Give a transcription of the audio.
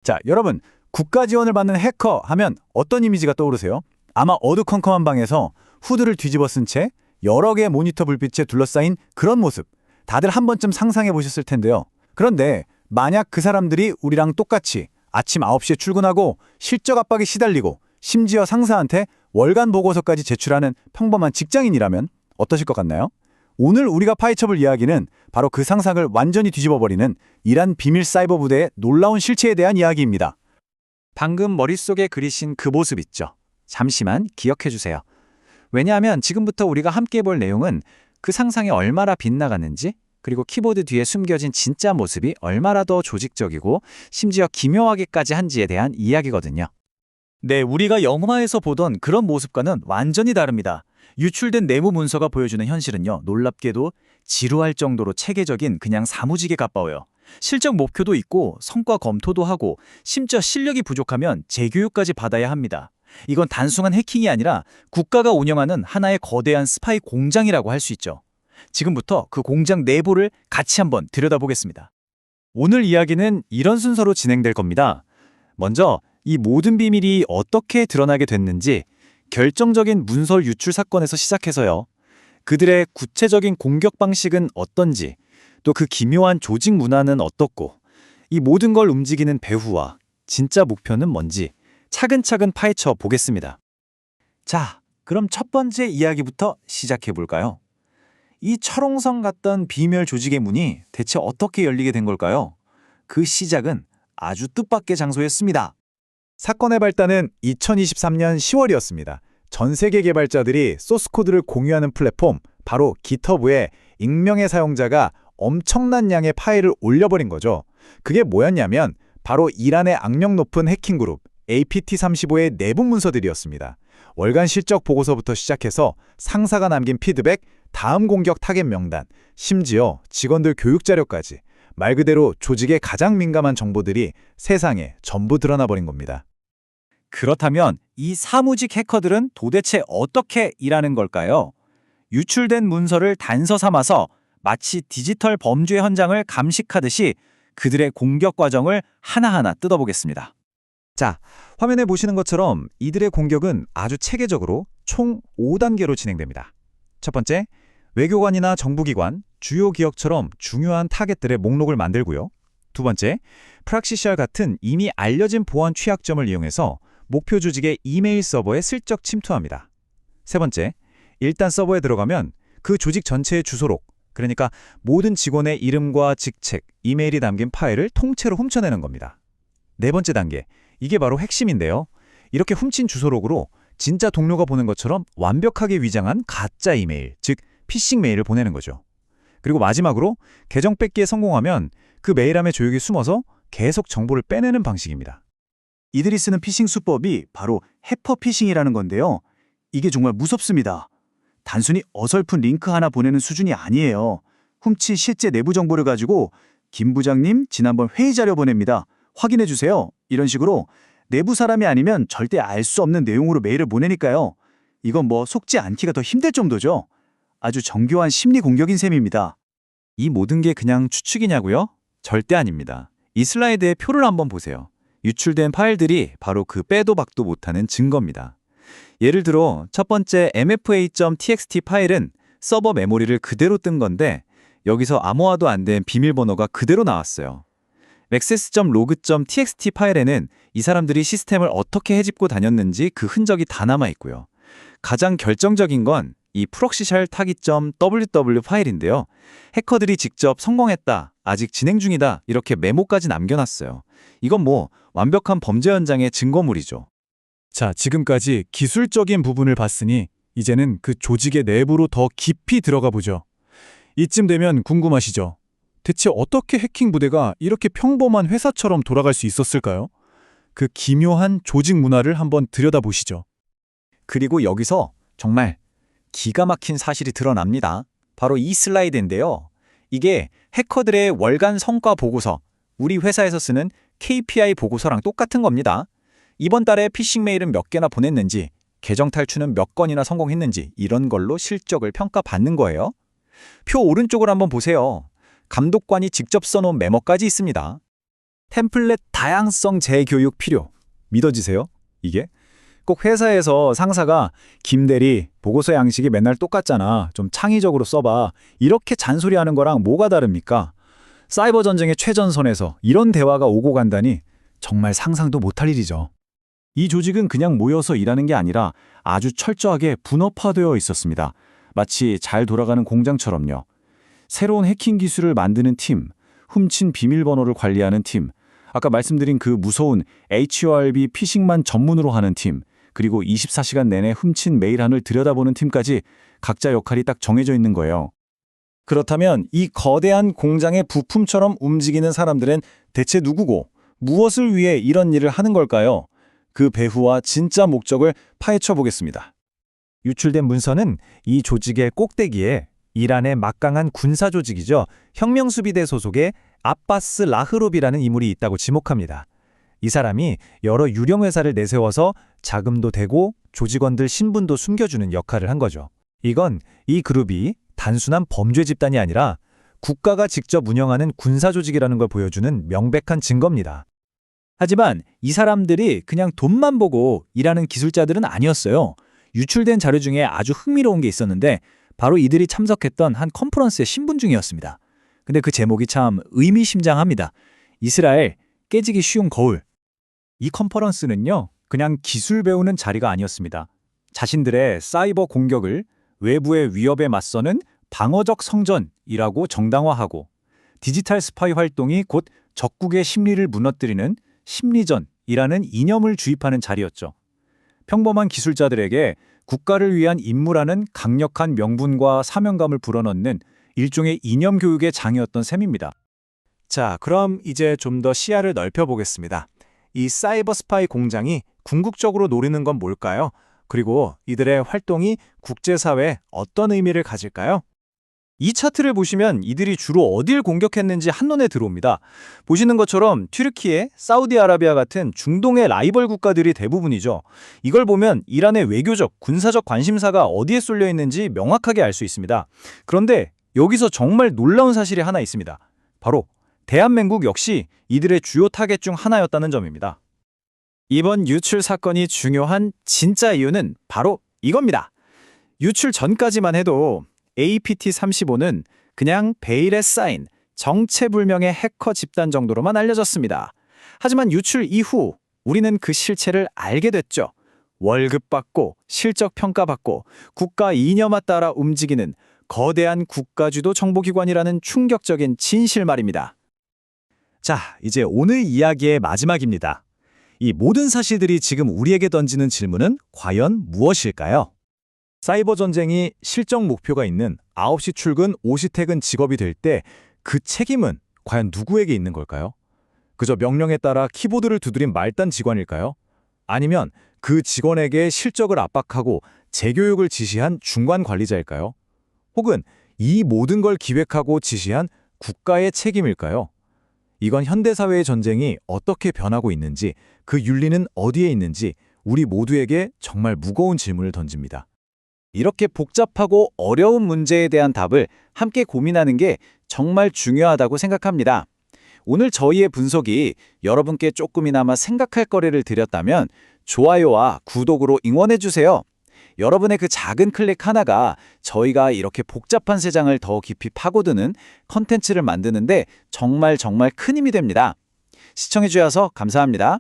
자, 여러분, 국가 지원을 받는 해커 하면 어떤 이미지가 떠오르세요? 아마 어두컴컴한 방에서 후드를 뒤집어 쓴 채 여러 개의 모니터 불빛에 둘러싸인 그런 모습, 다들 한 번쯤 상상해 보셨을 텐데요. 그런데 만약 그 사람들이 우리랑 똑같이 아침 9시에 출근하고 실적 압박에 시달리고 심지어 상사한테 월간 보고서까지 제출하는 평범한 직장인이라면 어떠실 것 같나요? 오늘 우리가 파헤쳐볼 이야기는 바로 그 상상을 완전히 뒤집어버리는 이란 비밀 사이버 부대의 놀라운 실체에 대한 이야기입니다. 방금 머릿속에 그리신 그 모습 있죠? 잠시만 기억해 주세요. 왜냐하면 지금부터 우리가 함께 볼 내용은 그 상상이 얼마나 빗나갔는지, 그리고 키보드 뒤에 숨겨진 진짜 모습이 얼마나 더 조직적이고 심지어 기묘하게까지 한지에 대한 이야기거든요. 네, 우리가 영화에서 보던 그런 모습과는 완전히 다릅니다. 유출된 내부 문서가 보여주는 현실은요, 놀랍게도 지루할 정도로 체계적인 그냥 사무직에 가까워요. 실적 목표도 있고 성과 검토도 하고 심지어 실력이 부족하면 재교육까지 받아야 합니다. 이건 단순한 해킹이 아니라 국가가 운영하는 하나의 거대한 스파이 공장이라고 할 수 있죠. 지금부터 그 공장 내부를 같이 한번 들여다보겠습니다. 오늘 이야기는 이런 순서로 진행될 겁니다. 먼저 이 모든 비밀이 어떻게 드러나게 됐는지, 결정적인 문서 유출 사건에서 시작해서요. 그들의 구체적인 공격 방식은 어떤지, 또 그 기묘한 조직 문화는 어떻고, 이 모든 걸 움직이는 배후와 진짜 목표는 뭔지 차근차근 파헤쳐 보겠습니다. 자, 그럼 첫 번째 이야기부터 시작해 볼까요? 이 철옹성 같던 비밀 조직의 문이 대체 어떻게 열리게 된 걸까요? 그 시작은 아주 뜻밖의 장소였습니다. 사건의 발단은 2023년 10월이었습니다. 전 세계 개발자들이 소스코드를 공유하는 플랫폼, 바로 GitHub에 익명의 사용자가 엄청난 양의 파일을 올려버린 거죠. 그게 뭐였냐면 바로 이란의 악명 높은 해킹 그룹 APT35의 내부 문서들이었습니다. 월간 실적 보고서부터 시작해서 상사가 남긴 피드백, 다음 공격 타겟 명단, 심지어 직원들 교육 자료까지, 말 그대로 조직의 가장 민감한 정보들이 세상에 전부 드러나 버린 겁니다. 그렇다면 이 사무직 해커들은 도대체 어떻게 일하는 걸까요? 유출된 문서를 단서 삼아서 마치 디지털 범죄 현장을 감식하듯이 그들의 공격 과정을 하나하나 뜯어보겠습니다. 자, 화면에 보시는 것처럼 이들의 공격은 아주 체계적으로 총 5단계로 진행됩니다. 첫 번째, 외교관이나 정부기관, 주요 기업처럼 중요한 타겟들의 목록을 만들고요. 두 번째, 프락시샬 같은 이미 알려진 보안 취약점을 이용해서 목표 조직의 이메일 서버에 슬쩍 침투합니다. 세 번째, 일단 서버에 들어가면 그 조직 전체의 주소록, 그러니까 모든 직원의 이름과 직책, 이메일이 담긴 파일을 통째로 훔쳐내는 겁니다. 네 번째 단계, 이게 바로 핵심인데요. 이렇게 훔친 주소록으로 진짜 동료가 보낸 것처럼 완벽하게 위장한 가짜 이메일, 즉 피싱 메일을 보내는 거죠. 그리고 마지막으로 계정 뺏기에 성공하면 그 메일함에 조용히 숨어서 계속 정보를 빼내는 방식입니다. 이들이 쓰는 피싱 수법이 바로 해퍼 피싱이라는 건데요. 이게 정말 무섭습니다. 단순히 어설픈 링크 하나 보내는 수준이 아니에요. 훔친 실제 내부 정보를 가지고 김 부장님 지난번 회의 자료 보냅니다. 확인해 주세요. 이런 식으로 내부 사람이 아니면 절대 알 수 없는 내용으로 메일을 보내니까요. 이건 뭐 속지 않기가 더 힘들 정도죠. 아주 정교한 심리 공격인 셈입니다. 이 모든 게 그냥 추측이냐고요? 절대 아닙니다. 이 슬라이드의 표를 한번 보세요. 유출된 파일들이 바로 그 빼도 박도 못하는 증거입니다. 예를 들어 첫 번째 mfa.txt 파일은 서버 메모리를 그대로 뜬 건데 여기서 암호화도 안 된 비밀번호가 그대로 나왔어요. access.log.txt 파일에는 이 사람들이 시스템을 어떻게 헤집고 다녔는지 그 흔적이 다 남아 있고요. 가장 결정적인 건 이 프록시샬 타깃.ww 파일인데요. 해커들이 직접 성공했다, 아직 진행 중이다 이렇게 메모까지 남겨놨어요. 이건 뭐 완벽한 범죄 현장의 증거물이죠. 자, 지금까지 기술적인 부분을 봤으니 이제는 그 조직의 내부로 더 깊이 들어가 보죠. 이쯤 되면 궁금하시죠? 대체 어떻게 해킹 부대가 이렇게 평범한 회사처럼 돌아갈 수 있었을까요? 그 기묘한 조직 문화를 한번 들여다보시죠. 그리고 여기서 정말 기가 막힌 사실이 드러납니다. 바로 이 슬라이드인데요. 이게 해커들의 월간 성과 보고서, 우리 회사에서 쓰는 KPI 보고서랑 똑같은 겁니다. 이번 달에 피싱 메일은 몇 개나 보냈는지, 계정 탈출은 몇 건이나 성공했는지 이런 걸로 실적을 평가받는 거예요. 표 오른쪽을 한번 보세요. 감독관이 직접 써놓은 메모까지 있습니다. 템플릿 다양성 재교육 필요. 믿어지세요? 이게? 꼭 회사에서 상사가 김 대리 보고서 양식이 맨날 똑같잖아. 좀 창의적으로 써봐. 이렇게 잔소리하는 거랑 뭐가 다릅니까? 사이버 전쟁의 최전선에서 이런 대화가 오고 간다니 정말 상상도 못할 일이죠. 이 조직은 그냥 모여서 일하는 게 아니라 아주 철저하게 분업화되어 있었습니다. 마치 잘 돌아가는 공장처럼요. 새로운 해킹 기술을 만드는 팀, 훔친 비밀번호를 관리하는 팀, 아까 말씀드린 그 무서운 HORB 피싱만 전문으로 하는 팀, 그리고 24시간 내내 훔친 메일함을 들여다보는 팀까지 각자 역할이 딱 정해져 있는 거예요. 그렇다면 이 거대한 공장의 부품처럼 움직이는 사람들은 대체 누구고 무엇을 위해 이런 일을 하는 걸까요? 그 배후와 진짜 목적을 파헤쳐 보겠습니다. 유출된 문서는 이 조직의 꼭대기에 이란의 막강한 군사 조직이죠. 혁명수비대 소속의 아바스 라흐롭이라는 인물이 있다고 지목합니다. 이 사람이 여러 유령 회사를 내세워서 자금도 대고 조직원들 신분도 숨겨주는 역할을 한 거죠. 이건 이 그룹이 단순한 범죄 집단이 아니라 국가가 직접 운영하는 군사 조직이라는 걸 보여주는 명백한 증거입니다. 하지만 이 사람들이 그냥 돈만 보고 일하는 기술자들은 아니었어요. 유출된 자료 중에 아주 흥미로운 게 있었는데 바로 이들이 참석했던 한 컨퍼런스의 신분증이었습니다. 근데 그 제목이 참 의미심장합니다. 이스라엘 깨지기 쉬운 거울. 이 컨퍼런스는요, 그냥 기술 배우는 자리가 아니었습니다. 자신들의 사이버 공격을 외부의 위협에 맞서는 방어적 성전이라고 정당화하고 디지털 스파이 활동이 곧 적국의 심리를 무너뜨리는 심리전이라는 이념을 주입하는 자리였죠. 평범한 기술자들에게 국가를 위한 임무라는 강력한 명분과 사명감을 불어넣는 일종의 이념 교육의 장이었던 셈입니다. 자, 그럼 이제 좀 더 시야를 넓혀보겠습니다. 이 사이버 스파이 공장이 궁극적으로 노리는 건 뭘까요? 그리고 이들의 활동이 국제사회에 어떤 의미를 가질까요? 이 차트를 보시면 이들이 주로 어딜 공격했는지 한눈에 들어옵니다. 보시는 것처럼 튀르키예, 사우디아라비아 같은 중동의 라이벌 국가들이 대부분이죠. 이걸 보면 이란의 외교적, 군사적 관심사가 어디에 쏠려 있는지 명확하게 알 수 있습니다. 그런데 여기서 정말 놀라운 사실이 하나 있습니다. 바로 대한민국 역시 이들의 주요 타겟 중 하나였다는 점입니다. 이번 유출 사건이 중요한 진짜 이유는 바로 이겁니다. 유출 전까지만 해도 APT-35는 그냥 베일에 쌓인 정체불명의 해커 집단 정도로만 알려졌습니다. 하지만 유출 이후 우리는 그 실체를 알게 됐죠. 월급 받고 실적 평가받고 국가 이념에 따라 움직이는 거대한 국가주도 정보기관이라는 충격적인 진실 말입니다. 자, 이제 오늘 이야기의 마지막입니다. 이 모든 사실들이 지금 우리에게 던지는 질문은 과연 무엇일까요? 사이버 전쟁이 실적 목표가 있는 9시 출근, 5시 퇴근 직업이 될 때 그 책임은 과연 누구에게 있는 걸까요? 그저 명령에 따라 키보드를 두드린 말단 직원일까요? 아니면 그 직원에게 실적을 압박하고 재교육을 지시한 중간 관리자일까요? 혹은 이 모든 걸 기획하고 지시한 국가의 책임일까요? 이건 현대사회의 전쟁이 어떻게 변하고 있는지, 그 윤리는 어디에 있는지 우리 모두에게 정말 무거운 질문을 던집니다. 이렇게 복잡하고 어려운 문제에 대한 답을 함께 고민하는 게 정말 중요하다고 생각합니다. 오늘 저희의 분석이 여러분께 조금이나마 생각할 거리를 드렸다면 좋아요와 구독으로 응원해주세요. 여러분의 그 작은 클릭 하나가 저희가 이렇게 복잡한 세상을 더 깊이 파고드는 컨텐츠를 만드는데 정말 큰 힘이 됩니다. 시청해주셔서 감사합니다.